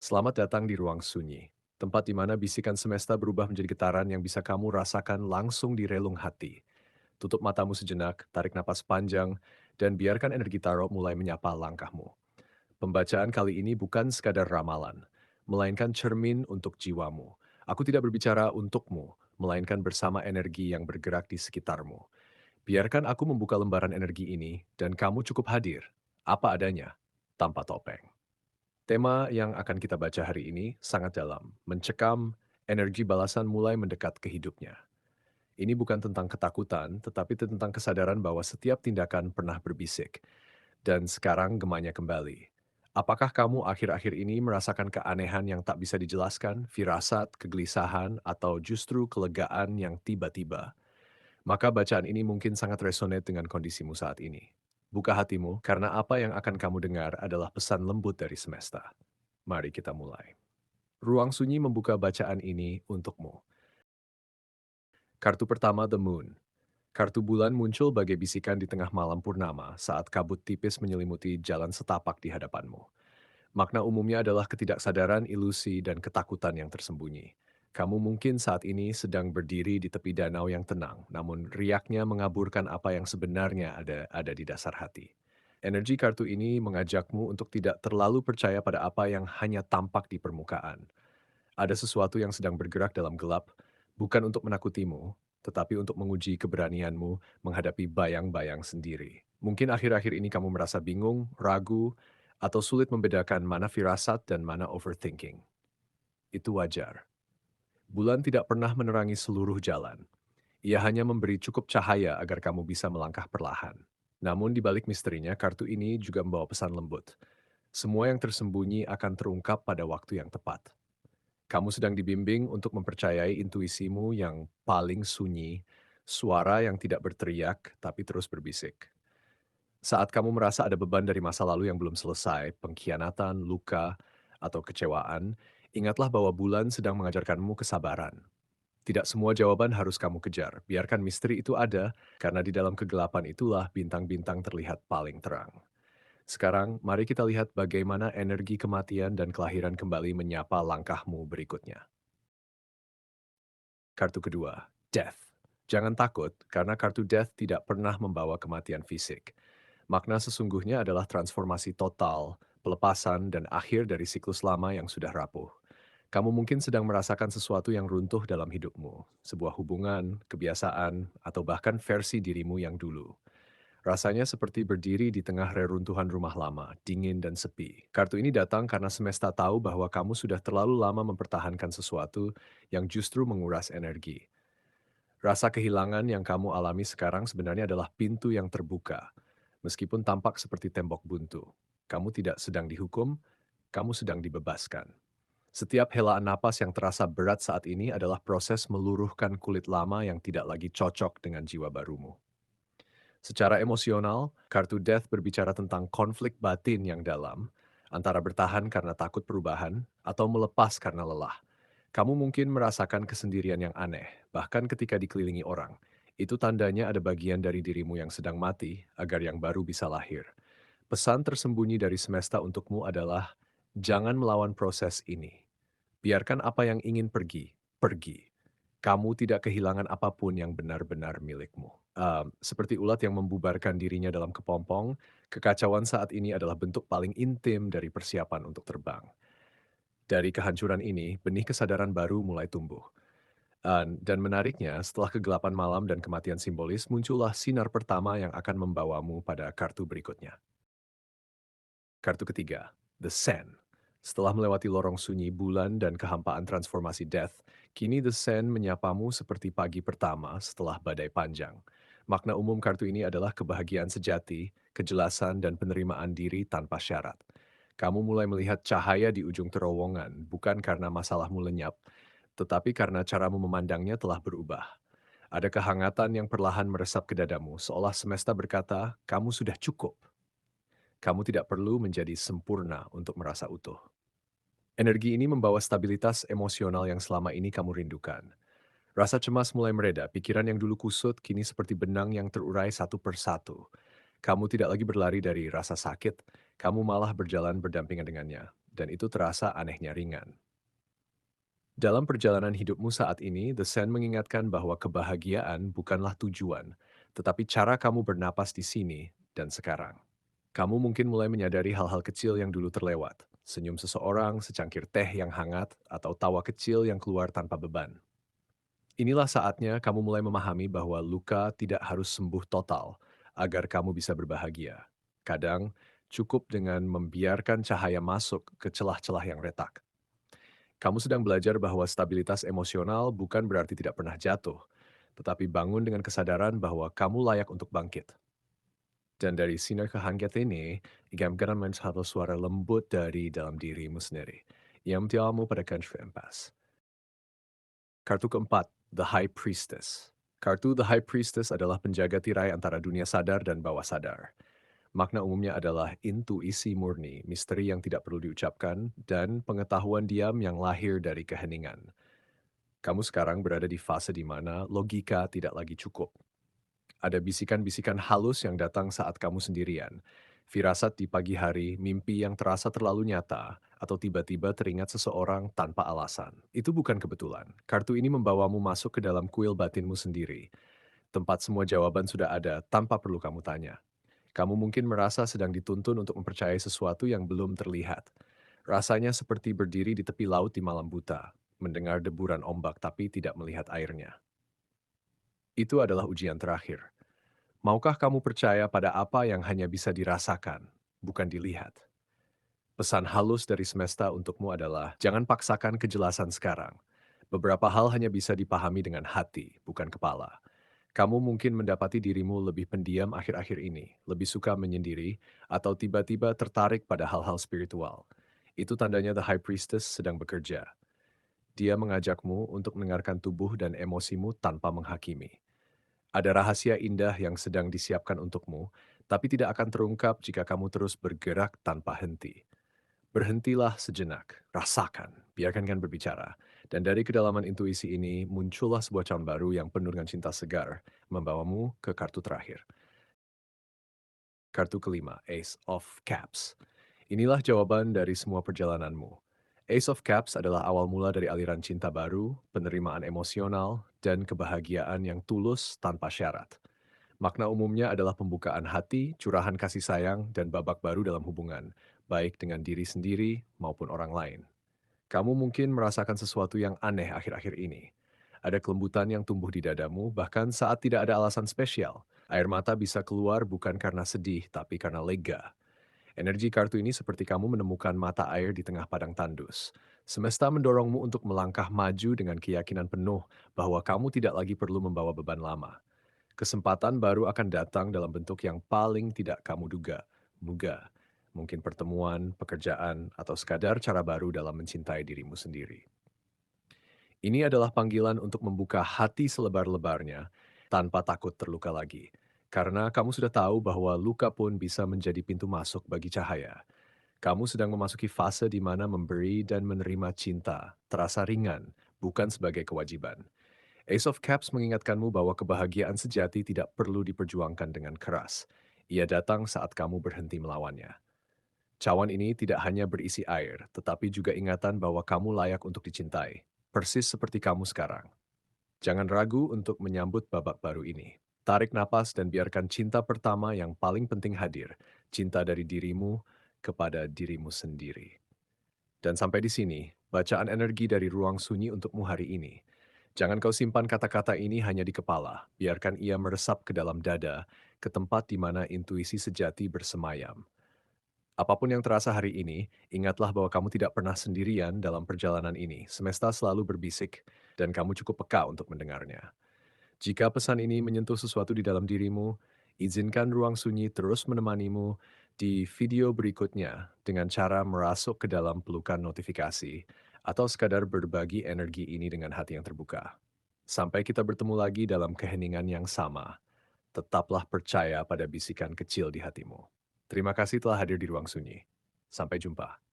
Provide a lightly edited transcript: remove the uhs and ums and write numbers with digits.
Selamat datang di ruang sunyi, tempat di mana bisikan semesta berubah menjadi getaran yang bisa kamu rasakan langsung di relung hati. Tutup matamu sejenak, tarik napas panjang, dan biarkan energi tarot mulai menyapa langkahmu. Pembacaan kali ini bukan sekadar ramalan, melainkan cermin untuk jiwamu. Aku tidak berbicara untukmu, melainkan bersama energi yang bergerak di sekitarmu. Biarkan aku membuka lembaran energi ini, dan kamu cukup hadir, apa adanya, tanpa topeng. Tema yang akan kita baca hari ini sangat dalam, mencekam energi balasan mulai mendekat ke hidupnya. Ini bukan tentang ketakutan, tetapi tentang kesadaran bahwa setiap tindakan pernah berbisik, dan sekarang gemanya kembali. Apakah kamu akhir-akhir ini merasakan keanehan yang tak bisa dijelaskan, firasat, kegelisahan, atau justru kelegaan yang tiba-tiba? Maka bacaan ini mungkin sangat resonate dengan kondisimu saat ini. Buka hatimu, karena apa yang akan kamu dengar adalah pesan lembut dari semesta. Mari kita mulai. Ruang sunyi membuka bacaan ini untukmu. Kartu pertama The Moon. Kartu bulan muncul bagai bisikan di tengah malam purnama saat kabut tipis menyelimuti jalan setapak di hadapanmu. Makna umumnya adalah ketidaksadaran, ilusi, dan ketakutan yang tersembunyi. Kamu mungkin saat ini sedang berdiri di tepi danau yang tenang, namun riaknya mengaburkan apa yang sebenarnya ada di dasar hati. Energi kartu ini mengajakmu untuk tidak terlalu percaya pada apa yang hanya tampak di permukaan. Ada sesuatu yang sedang bergerak dalam gelap, bukan untuk menakutimu, tetapi untuk menguji keberanianmu menghadapi bayang-bayang sendiri. Mungkin akhir-akhir ini kamu merasa bingung, ragu, atau sulit membedakan mana firasat dan mana overthinking. Itu wajar. Bulan tidak pernah menerangi seluruh jalan. Ia hanya memberi cukup cahaya agar kamu bisa melangkah perlahan. Namun di balik misterinya, kartu ini juga membawa pesan lembut. Semua yang tersembunyi akan terungkap pada waktu yang tepat. Kamu sedang dibimbing untuk mempercayai intuisimu yang paling sunyi, suara yang tidak berteriak tapi terus berbisik. Saat kamu merasa ada beban dari masa lalu yang belum selesai, pengkhianatan, luka, atau kecewaan, ingatlah bahwa bulan sedang mengajarkanmu kesabaran. Tidak semua jawaban harus kamu kejar. Biarkan misteri itu ada, karena di dalam kegelapan itulah bintang-bintang terlihat paling terang. Sekarang, mari kita lihat bagaimana energi kematian dan kelahiran kembali menyapa langkahmu berikutnya. Kartu kedua, Death. Jangan takut, karena kartu Death tidak pernah membawa kematian fisik. Makna sesungguhnya adalah transformasi total, pelepasan, dan akhir dari siklus lama yang sudah rapuh. Kamu mungkin sedang merasakan sesuatu yang runtuh dalam hidupmu, sebuah hubungan, kebiasaan, atau bahkan versi dirimu yang dulu. Rasanya seperti berdiri di tengah reruntuhan rumah lama, dingin dan sepi. Kartu ini datang karena semesta tahu bahwa kamu sudah terlalu lama mempertahankan sesuatu yang justru menguras energi. Rasa kehilangan yang kamu alami sekarang sebenarnya adalah pintu yang terbuka. Meskipun tampak seperti tembok buntu, kamu tidak sedang dihukum, kamu sedang dibebaskan. Setiap helaan napas yang terasa berat saat ini adalah proses meluruhkan kulit lama yang tidak lagi cocok dengan jiwa barumu. Secara emosional, kartu Death berbicara tentang konflik batin yang dalam, antara bertahan karena takut perubahan atau melepas karena lelah. Kamu mungkin merasakan kesendirian yang aneh, bahkan ketika dikelilingi orang. Itu tandanya ada bagian dari dirimu yang sedang mati agar yang baru bisa lahir. Pesan tersembunyi dari semesta untukmu adalah, jangan melawan proses ini. Biarkan apa yang ingin pergi, pergi. Kamu tidak kehilangan apapun yang benar-benar milikmu. Seperti ulat yang membubarkan dirinya dalam kepompong, kekacauan saat ini adalah bentuk paling intim dari persiapan untuk terbang. Dari kehancuran ini, benih kesadaran baru mulai tumbuh. Dan menariknya, setelah kegelapan malam dan kematian simbolis, muncullah sinar pertama yang akan membawamu pada kartu berikutnya. Kartu ketiga, The Sand. Setelah melewati lorong sunyi bulan dan kehampaan transformasi Death, kini The Sand menyapamu seperti pagi pertama setelah badai panjang. Makna umum kartu ini adalah kebahagiaan sejati, kejelasan, dan penerimaan diri tanpa syarat. Kamu mulai melihat cahaya di ujung terowongan, bukan karena masalahmu lenyap, tetapi karena caramu memandangnya telah berubah. Ada kehangatan yang perlahan meresap ke dadamu, seolah semesta berkata, kamu sudah cukup. Kamu tidak perlu menjadi sempurna untuk merasa utuh. Energi ini membawa stabilitas emosional yang selama ini kamu rindukan. Rasa cemas mulai mereda, pikiran yang dulu kusut kini seperti benang yang terurai satu persatu. Kamu tidak lagi berlari dari rasa sakit, kamu malah berjalan berdampingan dengannya. dan itu terasa anehnya ringan. Dalam perjalanan hidupmu saat ini, The Sand mengingatkan bahwa kebahagiaan bukanlah tujuan, tetapi cara kamu bernapas di sini dan sekarang. Kamu mungkin mulai menyadari hal-hal kecil yang dulu terlewat. Senyum seseorang, secangkir teh yang hangat, atau tawa kecil yang keluar tanpa beban. Inilah saatnya kamu mulai memahami bahwa luka tidak harus sembuh total agar kamu bisa berbahagia. Kadang, cukup dengan membiarkan cahaya masuk ke celah-celah yang retak. Kamu sedang belajar bahwa stabilitas emosional bukan berarti tidak pernah jatuh, tetapi bangun dengan kesadaran bahwa kamu layak untuk bangkit. Dan dari sinar kehanggat ini, igam-garam mencapai suara lembut dari dalam dirimu sendiri. Yang tiamu pada kanvas. Kartu keempat, The High Priestess. Kartu The High Priestess adalah penjaga tirai antara dunia sadar dan bawah sadar. Makna umumnya adalah intuisi murni, misteri yang tidak perlu diucapkan, dan pengetahuan diam yang lahir dari keheningan. Kamu sekarang berada di fase di mana logika tidak lagi cukup. Ada bisikan-bisikan halus yang datang saat kamu sendirian. Firasat di pagi hari, mimpi yang terasa terlalu nyata, atau tiba-tiba teringat seseorang tanpa alasan. Itu bukan kebetulan. Kartu ini membawamu masuk ke dalam kuil batinmu sendiri. Tempat semua jawaban sudah ada tanpa perlu kamu tanya. Kamu mungkin merasa sedang dituntun untuk mempercayai sesuatu yang belum terlihat. Rasanya seperti berdiri di tepi laut di malam buta, mendengar deburan ombak tapi tidak melihat airnya. Itu adalah ujian terakhir. Maukah kamu percaya pada apa yang hanya bisa dirasakan, bukan dilihat? Pesan halus dari semesta untukmu adalah, jangan paksakan kejelasan sekarang. Beberapa hal hanya bisa dipahami dengan hati, bukan kepala. Kamu mungkin mendapati dirimu lebih pendiam akhir-akhir ini, lebih suka menyendiri, atau tiba-tiba tertarik pada hal-hal spiritual. Itu tandanya The High Priestess sedang bekerja. Dia mengajakmu untuk mendengarkan tubuh dan emosimu tanpa menghakimi. Ada rahasia indah yang sedang disiapkan untukmu, tapi tidak akan terungkap jika kamu terus bergerak tanpa henti. Berhentilah sejenak, rasakan, biarkan kan berbicara. Dan dari kedalaman intuisi ini, muncullah sebuah calon baru yang penuh dengan cinta segar, membawamu ke kartu terakhir. Kartu kelima, Ace of Cups. Inilah jawaban dari semua perjalananmu. Ace of Cups adalah awal mula dari aliran cinta baru, penerimaan emosional, dan kebahagiaan yang tulus tanpa syarat. Makna umumnya adalah pembukaan hati, curahan kasih sayang, dan babak baru dalam hubungan, baik dengan diri sendiri maupun orang lain. Kamu mungkin merasakan sesuatu yang aneh akhir-akhir ini. Ada kelembutan yang tumbuh di dadamu, bahkan saat tidak ada alasan spesial. Air mata bisa keluar bukan karena sedih, tapi karena lega. Energi kartu ini seperti kamu menemukan mata air di tengah padang tandus. Semesta mendorongmu untuk melangkah maju dengan keyakinan penuh bahwa kamu tidak lagi perlu membawa beban lama. Kesempatan baru akan datang dalam bentuk yang paling tidak kamu duga. Muga, mungkin pertemuan, pekerjaan, atau sekadar cara baru dalam mencintai dirimu sendiri. Ini adalah panggilan untuk membuka hati selebar-lebarnya tanpa takut terluka lagi. Karena kamu sudah tahu bahwa luka pun bisa menjadi pintu masuk bagi cahaya. Kamu sedang memasuki fase di mana memberi dan menerima cinta terasa ringan, bukan sebagai kewajiban. Ace of Cups mengingatkanmu bahwa kebahagiaan sejati tidak perlu diperjuangkan dengan keras. Ia datang saat kamu berhenti melawannya. Cawan ini tidak hanya berisi air, tetapi juga ingatan bahwa kamu layak untuk dicintai, persis seperti kamu sekarang. Jangan ragu untuk menyambut babak baru ini. Tarik napas dan biarkan cinta pertama yang paling penting hadir, cinta dari dirimu kepada dirimu sendiri. Dan sampai di sini, bacaan energi dari ruang sunyi untukmu hari ini. Jangan kau simpan kata-kata ini hanya di kepala, biarkan ia meresap ke dalam dada, ke tempat di mana intuisi sejati bersemayam. Apapun yang terasa hari ini, ingatlah bahwa kamu tidak pernah sendirian dalam perjalanan ini. Semesta selalu berbisik, dan kamu cukup peka untuk mendengarnya. Jika pesan ini menyentuh sesuatu di dalam dirimu, izinkan ruang sunyi terus menemanimu di video berikutnya dengan cara merasuk ke dalam pelukan notifikasi atau sekadar berbagi energi ini dengan hati yang terbuka. Sampai kita bertemu lagi dalam keheningan yang sama, tetaplah percaya pada bisikan kecil di hatimu. Terima kasih telah hadir di ruang sunyi. Sampai jumpa.